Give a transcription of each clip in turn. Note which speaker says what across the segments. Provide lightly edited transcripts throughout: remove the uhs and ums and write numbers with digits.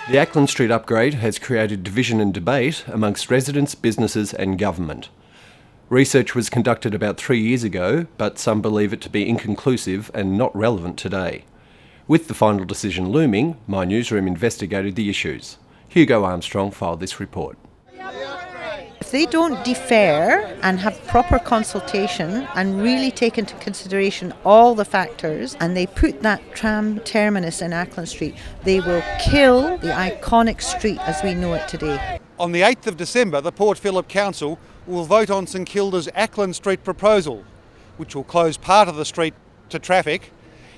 Speaker 1: The Acland Street Upgrade has created division and debate amongst residents, businesses and government. Research was conducted about 3 years ago, but some believe it to be inconclusive and not relevant today. With the final decision looming, MYnewsroom investigated the issues. Hugo Armstrong filed this report.
Speaker 2: If they don't defer and have proper consultation and really take into consideration all the factors, and they put that tram terminus in Acland Street, they will kill the iconic street as we know it today.
Speaker 3: On the 8th of December, the Port Phillip Council will vote on St Kilda's Acland Street proposal, which will close part of the street to traffic,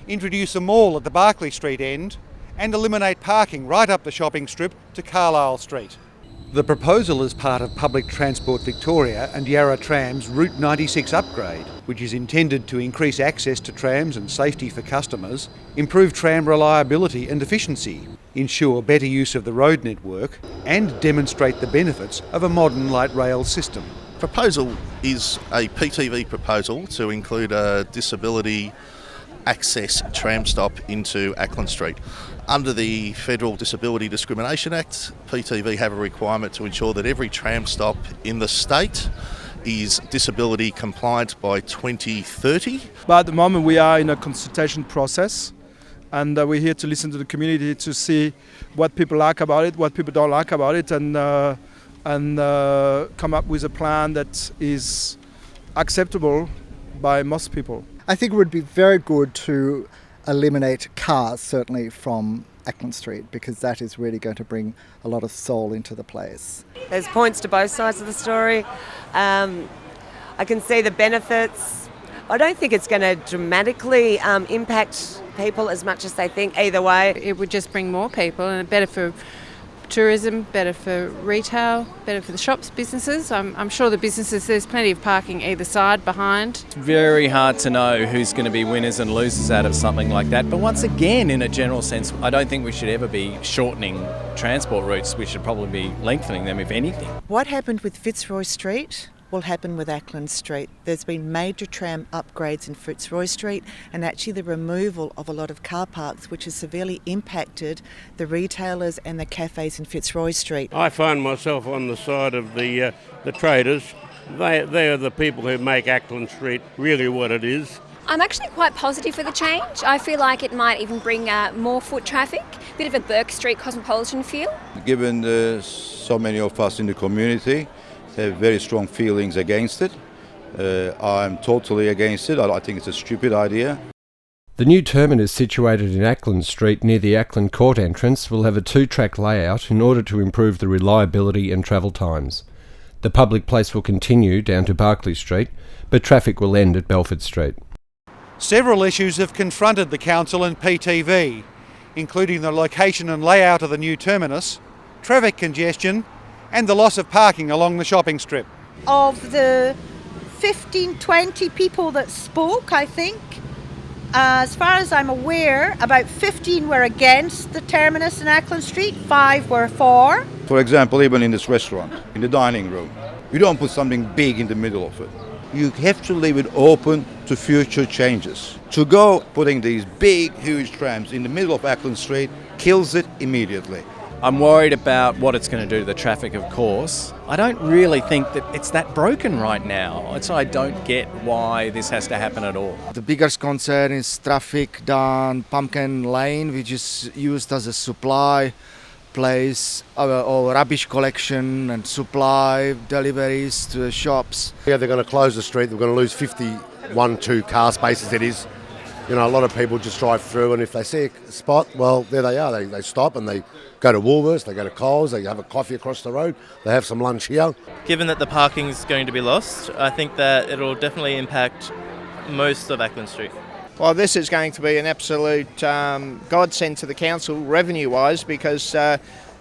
Speaker 3: introduce a mall at the Barclay Street end, and eliminate parking right up the shopping strip to Carlisle Street. The proposal is part of Public Transport Victoria and Yarra Tram's Route 96 upgrade, which is intended to increase access to trams and safety for customers, improve tram reliability and efficiency, ensure better use of the road network, and demonstrate the benefits of a modern light rail system.
Speaker 4: Proposal is a PTV proposal to include a disability access tram stop into Acland Street. Under the Federal Disability Discrimination Act, PTV have a requirement to ensure that every tram stop in the state is disability compliant by 2030.
Speaker 5: But at the moment we are in a consultation process, and we're here to listen to the community to see what people like about it, what people don't like about it, and come up with a plan that is acceptable by most people.
Speaker 6: I think it would be very good to eliminate cars, certainly from Acland Street, because that is really going to bring a lot of soul into the place.
Speaker 7: There's points to both sides of the story. I can see the benefits. I don't think it's going to dramatically impact people as much as they think either way.
Speaker 8: It would just bring more people, and better for tourism, better for retail, better for the shops, businesses. I'm sure the businesses, there's plenty of parking either side, behind.
Speaker 9: It's very hard to know who's going to be winners and losers out of something like that. But once again, in a general sense, I don't think we should ever be shortening transport routes. We should probably be lengthening them, if anything.
Speaker 2: What happened with Fitzroy Street will happen with Acland Street. There's been major tram upgrades in Fitzroy Street, and actually the removal of a lot of car parks, which has severely impacted the retailers and the cafes in Fitzroy Street.
Speaker 10: I find myself on the side of the traders. They are the people who make Acland Street really what it is.
Speaker 11: I'm actually quite positive for the change. I feel like it might even bring more foot traffic, a bit of a Burke Street cosmopolitan feel.
Speaker 12: Given so many of us in the community have very strong feelings against it, I'm totally against it. I think it's a stupid idea.
Speaker 1: The new terminus situated in Acland Street near the Acland Court entrance will have a 2-track layout in order to improve the reliability and travel times. The public place will continue down to Barclay Street, but traffic will end at Belford Street.
Speaker 3: Several issues have confronted the Council and PTV, including the location and layout of the new terminus, traffic congestion, and the loss of parking along the shopping strip.
Speaker 2: Of the 15-20 people that spoke, I think, as far as I'm aware, about 15 were against the terminus in Acland Street, 5 were for.
Speaker 12: For example, even in this restaurant, in the dining room, you don't put something big in the middle of it. You have to leave it open to future changes. To go putting these big, huge trams in the middle of Acland Street kills it immediately.
Speaker 9: I'm worried about what it's going to do to the traffic, of course. I don't really think that it's that broken right now. I don't get why this has to happen at all.
Speaker 13: The biggest concern is traffic down Pumpkin Lane, which is used as a supply place or rubbish collection and supply deliveries to the shops.
Speaker 14: Yeah, they're going to close the street. They're going to lose 2 car spaces, it is. You know, a lot of people just drive through, and if they see a spot, well, there they are. They stop and they go to Woolworths, they go to Coles, they have a coffee across the road, they have some lunch here.
Speaker 15: Given that the parking is going to be lost, I think that it'll definitely impact most of Acland Street.
Speaker 16: Well, this is going to be an absolute godsend to the council revenue-wise, because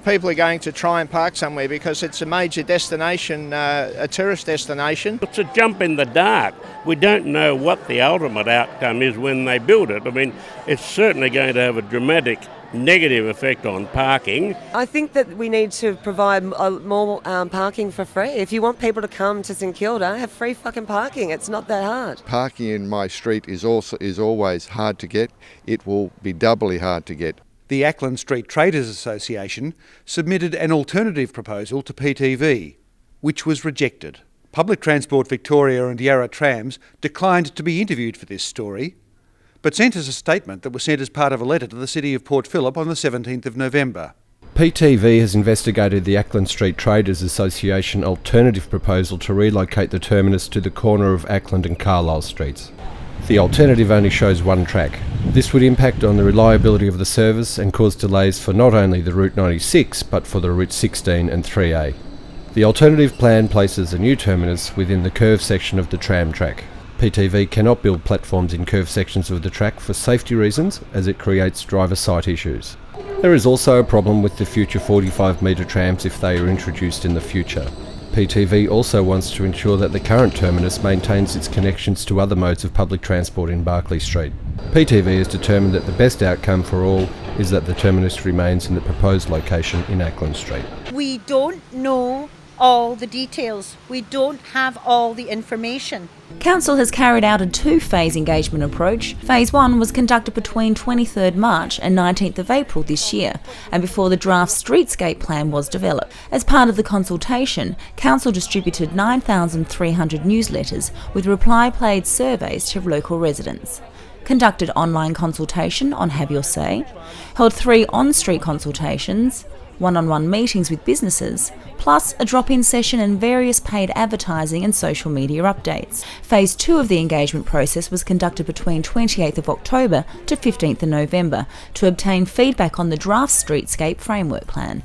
Speaker 16: people are going to try and park somewhere because it's a major destination, a tourist destination.
Speaker 10: It's a jump in the dark. We don't know what the ultimate outcome is when they build it. I mean, it's certainly going to have a dramatic negative effect on parking.
Speaker 7: I think that we need to provide more parking for free. If you want people to come to St Kilda, have free fucking parking. It's not that hard.
Speaker 17: Parking in my street is always hard to get. It will be doubly hard to get
Speaker 3: The Acland Street Traders Association submitted an alternative proposal to PTV, which was rejected. Public Transport Victoria and Yarra Trams declined to be interviewed for this story, but sent us a statement that was sent as part of a letter to the City of Port Phillip on the 17th of November.
Speaker 1: PTV has investigated the Acland Street Traders Association alternative proposal to relocate the terminus to the corner of Acland and Carlisle Streets. The alternative only shows one track. This would impact on the reliability of the service and cause delays for not only the Route 96 but for the Route 16 and 3A. The alternative plan places a new terminus within the curved section of the tram track. PTV cannot build platforms in curved sections of the track for safety reasons, as it creates driver sight issues. There is also a problem with the future 45-metre trams if they are introduced in the future. PTV also wants to ensure that the current terminus maintains its connections to other modes of public transport in Barclay Street. PTV has determined that the best outcome for all is that the terminus remains in the proposed location in Acland Street.
Speaker 2: We don't know all the details. We don't have all the information.
Speaker 17: Council has carried out a two-phase engagement approach. Phase 1 was conducted between 23rd March and 19th of April this year, and before the draft streetscape plan was developed. As part of the consultation, Council distributed 9,300 newsletters with reply-paid surveys to local residents, conducted online consultation on Have Your Say, held 3 on-street consultations, one-on-one meetings with businesses, plus a drop-in session and various paid advertising and social media updates. Phase 2 of the engagement process was conducted between 28th of October to 15th of November to obtain feedback on the draft streetscape framework plan.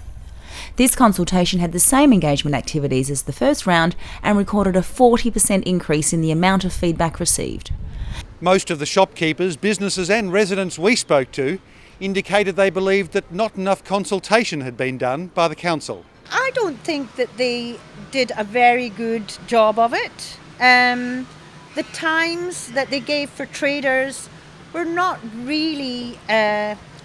Speaker 17: This consultation had the same engagement activities as the first round and recorded a 40% increase in the amount of feedback received.
Speaker 3: Most of the shopkeepers, businesses and residents we spoke to indicated they believed that not enough consultation had been done by the council.
Speaker 2: I don't think that they did a very good job of it. The times that they gave for traders were not really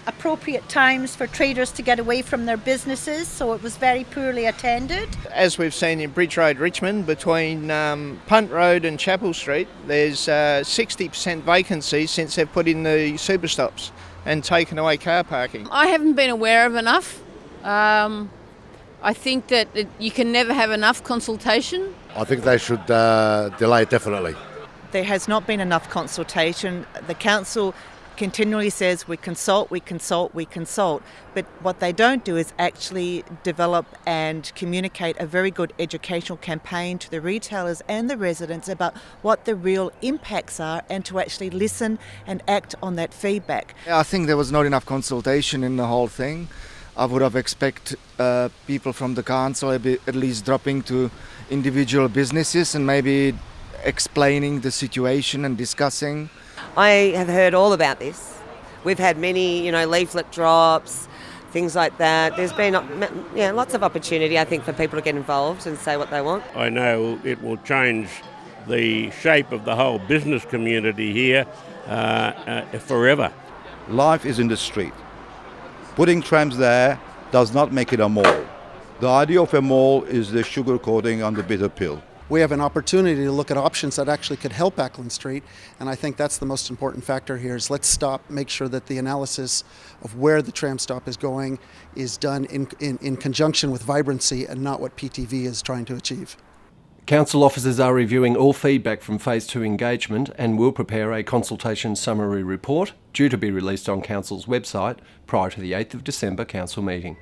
Speaker 2: appropriate times for traders to get away from their businesses, so it was very poorly attended.
Speaker 16: As we've seen in Bridge Road, Richmond, between Punt Road and Chapel Street, there's 60% vacancy since they've put in the super stops and taken away car parking.
Speaker 8: I haven't been aware of enough. I think that you can never have enough consultation.
Speaker 14: I think they should delay it definitely.
Speaker 18: There has not been enough consultation. The council continually says we consult, but what they don't do is actually develop and communicate a very good educational campaign to the retailers and the residents about what the real impacts are and to actually listen and act on that feedback.
Speaker 13: I think there was not enough consultation in the whole thing. I would have expected people from the council at least dropping to individual businesses and maybe explaining the situation and discussing.
Speaker 7: I have heard all about this. We've had many, leaflet drops, things like that. There's been lots of opportunity, I think, for people to get involved and say what they want.
Speaker 10: I know it will change the shape of the whole business community here forever.
Speaker 12: Life is in the street. Putting trams there does not make it a mall. The idea of a mall is the sugar coating on the bitter pill.
Speaker 19: We have an opportunity to look at options that actually could help Acland Street, and I think that's the most important factor here is let's stop, make sure that the analysis of where the tram stop is going is done in conjunction with vibrancy and not what PTV is trying to achieve.
Speaker 1: Council officers are reviewing all feedback from Phase 2 engagement and will prepare a consultation summary report due to be released on Council's website prior to the 8th of December Council meeting.